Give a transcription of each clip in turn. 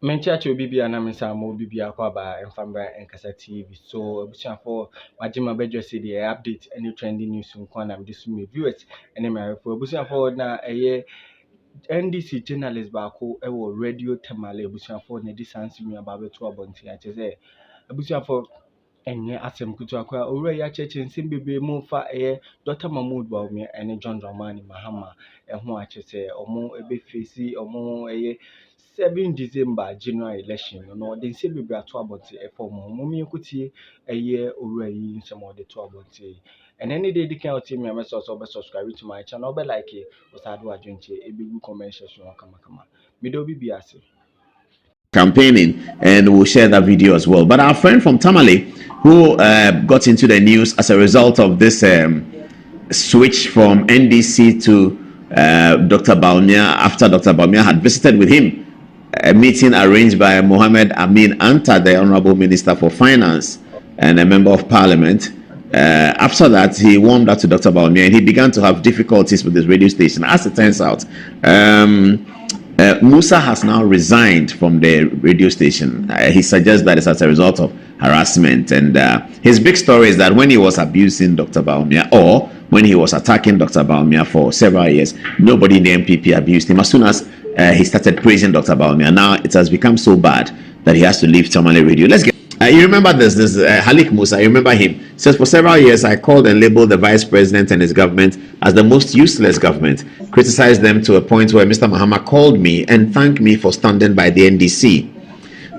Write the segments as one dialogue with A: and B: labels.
A: Menchacho Bibia na Misa Mo Bibia Kwaba and Fambra and Casa TV. So, Bushan for Majima Bejo City update any trending news in Kwanam this me viewers and America. Bushan for na a year NDC journalist Bako, radio Tamale, Bushan for Nedisans me about 2 abonti. I just say, Bushan for enye asem kutu kwa owura ya cheche nsim bebe mu fa Dr. Mahmood Bawumia ene John Dramani Mahama ho achese omo ebe face omo 7 December general election no de nsim bebe ato abonte form mo mi ekutie owura yi nsem ode to abonte and any day dikan oti me am so subscribe to my channel be like it osado adwenche ebegu comment section kama me do bi ase
B: campaigning, and we'll share that video as well. But our friend from Tamale, who got into the news as a result of this switch from NDC to Dr. Bawumia, after Dr. Bawumia had visited with him, a meeting arranged by Mohammed Amin Anta, the Honorable Minister for Finance and a Member of Parliament. After that, he warmed up to Dr. Bawumia and he began to have difficulties with his radio station. As it turns out, Musa has now resigned from the radio station. He suggests that it's as a result of harassment. And his big story is that when he was abusing Dr. Bawumia, or when he was attacking Dr. Bawumia for several years, nobody in the NPP abused him. As soon as he started praising Dr. Bawumia, now it has become so bad that he has to leave Tamale Radio. Let's get. You remember this Halik Musa, you remember him. He says, for several years, I called and labeled the vice president and his government as the most useless government, criticized them to a point where Mr. Mahama called me and thanked me for standing by the NDC.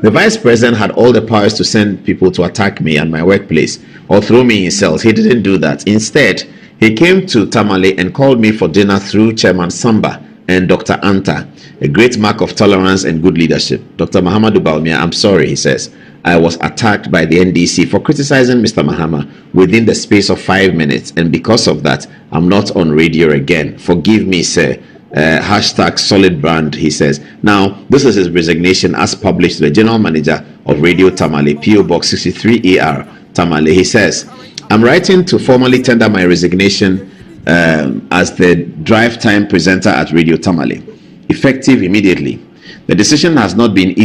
B: The vice president had all the powers to send people to attack me and my workplace or throw me in cells. He didn't do that. Instead, he came to Tamale and called me for dinner through Chairman Samba and Dr. Anta, a great mark of tolerance and good leadership. Dr. Muhammadu Bawumia, I'm sorry, he says. I was attacked by the NDC for criticizing Mr. Mahama within the space of 5 minutes, and because of that, I'm not on radio again. Forgive me, sir. Hashtag solid brand, he says. Now, this is his resignation as published to the general manager of Radio Tamale, PO Box 63 AR, Tamale. He says, I'm writing to formally tender my resignation as the drive time presenter at Radio Tamale, effective immediately. The decision has not been an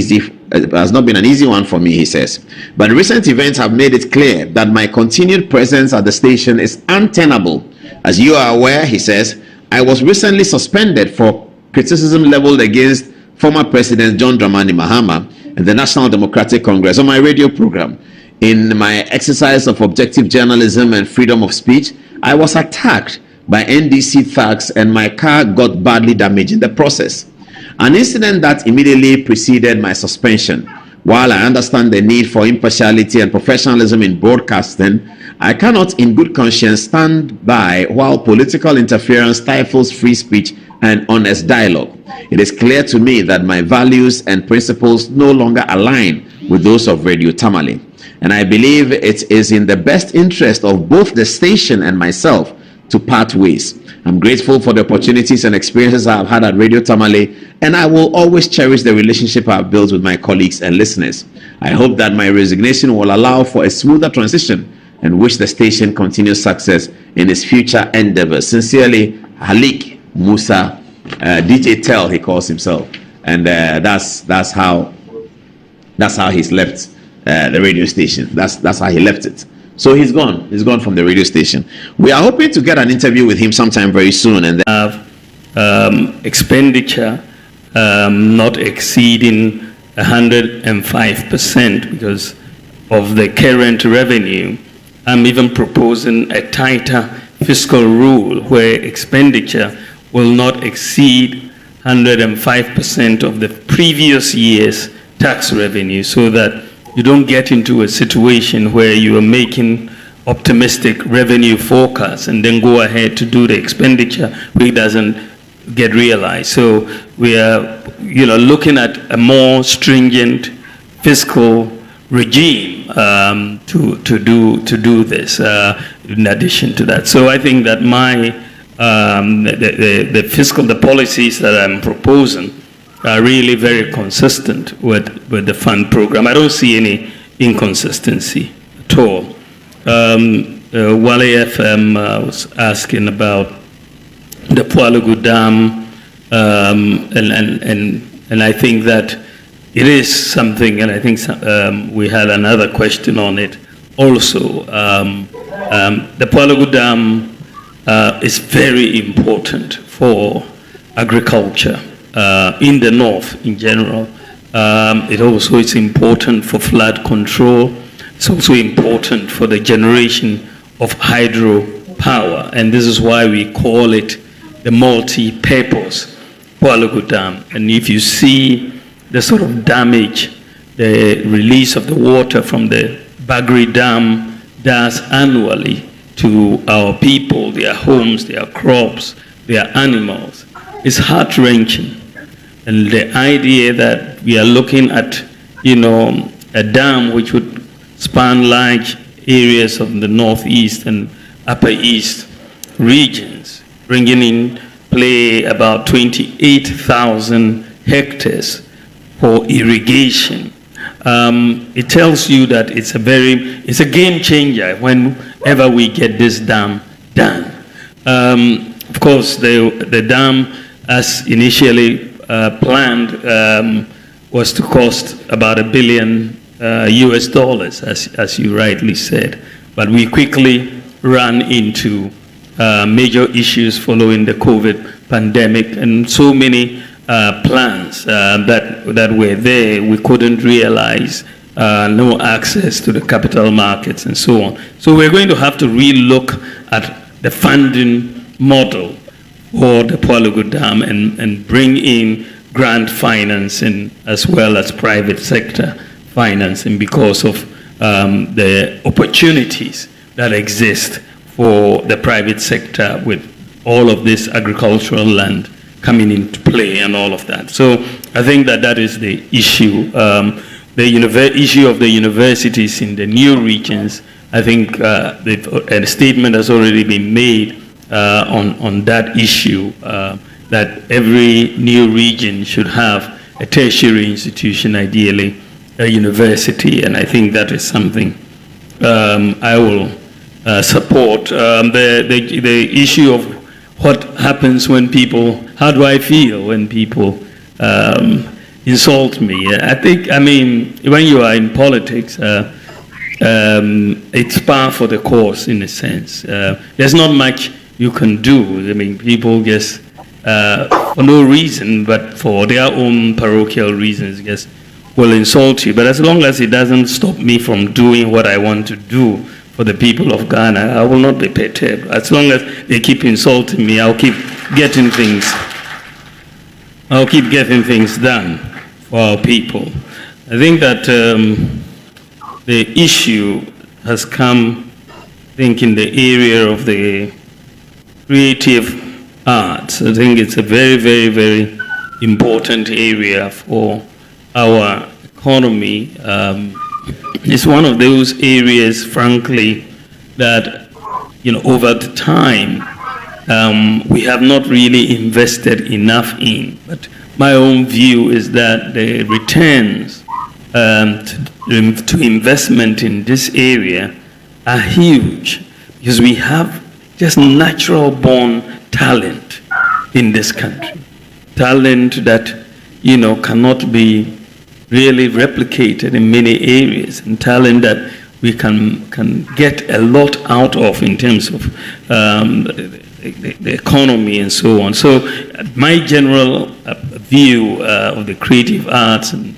B: easy one for me, he says. But recent events have made it clear that my continued presence at the station is untenable. As you are aware, he says, I was recently suspended for criticism leveled against former President John Dramani Mahama and the National Democratic Congress on my radio program. In my exercise of objective journalism and freedom of speech, I was attacked by NDC thugs and my car got badly damaged in the process. An incident that immediately preceded my suspension. While I understand the need for impartiality and professionalism in broadcasting, I cannot in good conscience stand by while political interference stifles free speech and honest dialogue. It is clear to me that my values and principles no longer align with those of Radio Tamale, and I believe it is in the best interest of both the station and myself to part ways. I'm grateful for the opportunities and experiences I have had at Radio Tamale, and I will always cherish the relationship I have built with my colleagues and listeners. I hope that my resignation will allow for a smoother transition and wish the station continued success in its future endeavors. Sincerely, Halik Musa, DJ Tell, he calls himself, and that's how he's left the radio station. That's how he left it. So he's gone. He's gone from the radio station. We are hoping to get an interview with him sometime very soon. And
C: have expenditure not exceeding 105% because of the current revenue. I'm even proposing a tighter fiscal rule where expenditure will not exceed 105% of the previous year's tax revenue, so that you don't get into a situation where you are making optimistic revenue forecasts and then go ahead to do the expenditure which doesn't get realized. So we are, looking at a more stringent fiscal regime to do this. In addition to that, so I think that the policies that I'm proposing are really very consistent with the fund program. I don't see any inconsistency at all. Wale FM was asking about the Pwalugu Dam, and I think that it is something, and I think we had another question on it also. The Pwalugu Dam is very important for agriculture in the north in general. It also is important for flood control. It's also important for the generation of hydropower, and this is why we call it the multi-purpose Pwalugu Dam. And if you see the sort of damage the release of the water from the Bagri Dam does annually to our people, their homes, their crops, their animals, it's heart-wrenching. And the idea that we are looking at, a dam which would span large areas of the northeast and upper east regions, bringing in play about 28,000 hectares for irrigation. It tells you that it's a game changer whenever we get this dam done. Of course, the dam, as initially planned, was to cost about $1 billion US, as you rightly said. But we quickly ran into major issues following the COVID pandemic, and so many plans that were there, we couldn't realize, no access to the capital markets and so on. So we're going to have to re-look at the funding model for the Pwalugu Dam and bring in grant financing as well as private sector financing because of the opportunities that exist for the private sector with all of this agricultural land coming into play and all of that. So I think that is the issue. The issue of the universities in the new regions, I think a statement has already been made on that issue, that every new region should have a tertiary institution, ideally a university, and I think that is something I will support. The issue of what happens when people, how do I feel when people insult me? When you are in politics, it's par for the course in a sense. There's not much you can do. People just, for no reason, but for their own parochial reasons, just will insult you. But as long as it doesn't stop me from doing what I want to do for the people of Ghana, I will not be perturbed. As long as they keep insulting me, I'll keep getting things done for our people. I think that the issue has come, I think, in the area of the creative arts. I think it's a very, very, very important area for our economy. It's one of those areas, frankly, that, over the time, we have not really invested enough in. But my own view is that the returns to investment in this area are huge, because we have just natural born talent in this country. Talent that, cannot be really replicated in many areas, and talent that we can get a lot out of in terms of the economy and so on. So my general view of the creative arts and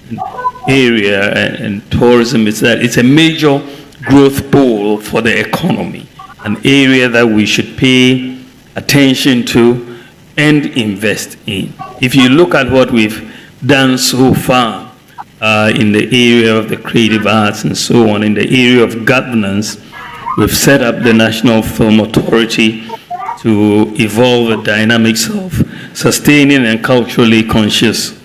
C: area and tourism is that it's a major growth pool for the economy, an area that we should pay attention to and invest in. If you look at what we've done so far in the area of the creative arts and so on, in the area of governance, we've set up the National Film Authority to evolve the dynamics of sustaining and culturally conscious